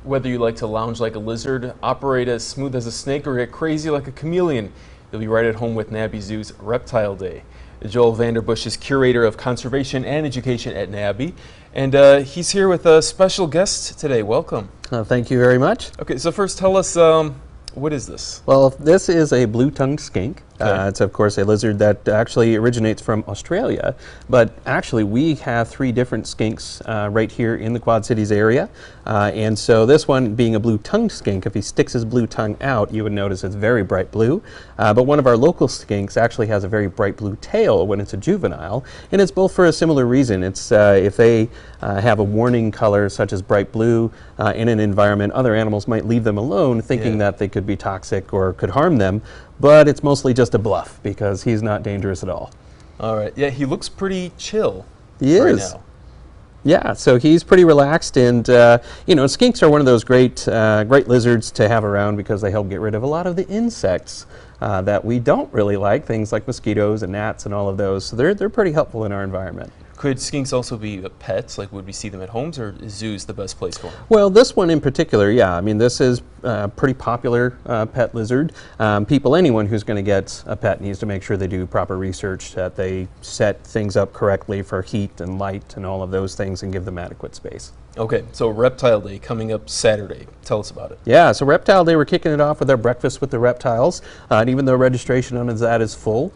Whether you like to lounge like a lizard, operate as smooth as a snake, or get crazy like a chameleon, you'll be right at home with Niabi Zoo's Reptile Day. Joel Vanderbush is curator of conservation and education at Niabi, and he's here with a special guest today. Welcome. Thank you very much. Okay, so first tell us, what is this? Well, this is a blue-tongued skink. Okay. It's, of course, a lizard that actually originates from Australia, but actually we have 3 different skinks right here in the Quad Cities area. And so this one being a blue-tongued skink, if he sticks his blue tongue out, you would notice it's very bright blue. But one of our local skinks actually has a very bright blue tail when it's a juvenile, and it's both for a similar reason. It's if they have a warning color such as bright blue in an environment, other animals might leave them alone thinking that they could be toxic or could harm them. But it's mostly just a bluff because he's not dangerous at all. All right. Yeah, he looks pretty chill. He right is. Now. Yeah, so he's pretty relaxed, and you know, skinks are one of those great lizards to have around because they help get rid of a lot of the insects that we don't really like, things like mosquitoes and gnats and all of those. So they're pretty helpful in our environment. Could skinks also be pets? Like, would we see them at homes, or is zoos the best place for them? Well, this one in particular, yeah. I mean, this is a pretty popular pet lizard. Anyone who's going to get a pet needs to make sure they do proper research, that they set things up correctly for heat and light and all of those things and give them adequate space. Okay, so Reptile Day coming up Saturday. Tell us about it. Yeah, so Reptile Day, we're kicking it off with our breakfast with the reptiles. And even though registration on that is full,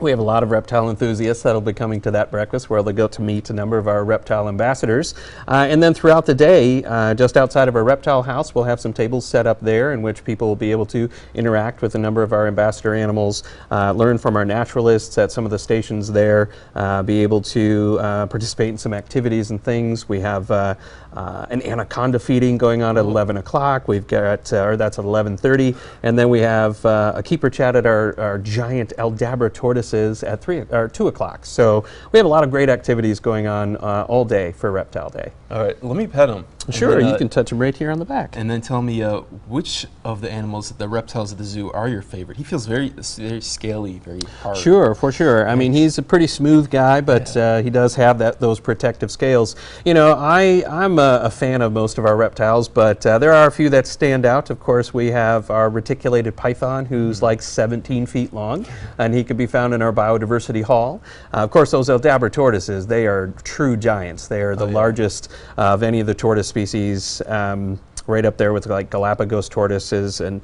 we have a lot of reptile enthusiasts that'll be coming to that breakfast where they'll go to meet a number of our reptile ambassadors. And then throughout the day, just outside of our reptile house, we'll have some tables set up there in which people will be able to interact with a number of our ambassador animals, learn from our naturalists at some of the stations there, be able to participate in some activities and things. We have an anaconda feeding going on at 11 o'clock. We've got, or that's at 11:30. And then we have a keeper chat at our giant Aldabra tortoises at 2 o'clock. So we have a lot of great activities going on all day for Reptile Day. All right, let me pet him. Sure, you can touch him right here on the back. And then tell me which of the animals, the reptiles at the zoo, are your favorite? He feels very scaly, very hard. Sure, for sure. I mean, he's a pretty smooth guy, but he does have those protective scales. You know, I'm a fan of most of our reptiles, but there are a few that stand out. Of course, we have our reticulated python, who's like 17 feet long, and he can be found in our biodiversity hall. Of course, those Aldabra tortoises, they are true giants. They are the largest of any of the tortoise species, right up there with like Galapagos tortoises, and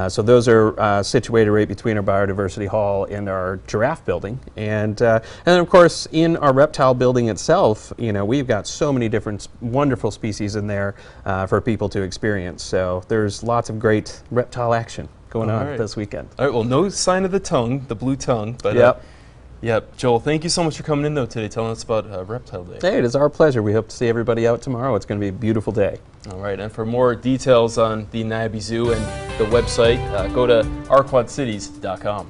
so those are situated right between our biodiversity hall and our giraffe building. And then of course in our reptile building itself, you know, we've got so many different wonderful species in there for people to experience. So there's lots of great reptile action going on this weekend. All right, well, no sign of the tongue, the blue tongue, but yep. Joel, thank you so much for coming in, though, today, telling us about Reptile Day. Hey, it is our pleasure. We hope to see everybody out tomorrow. It's going to be a beautiful day. All right, and for more details on the Niabi Zoo and the website, go to ourquadcities.com.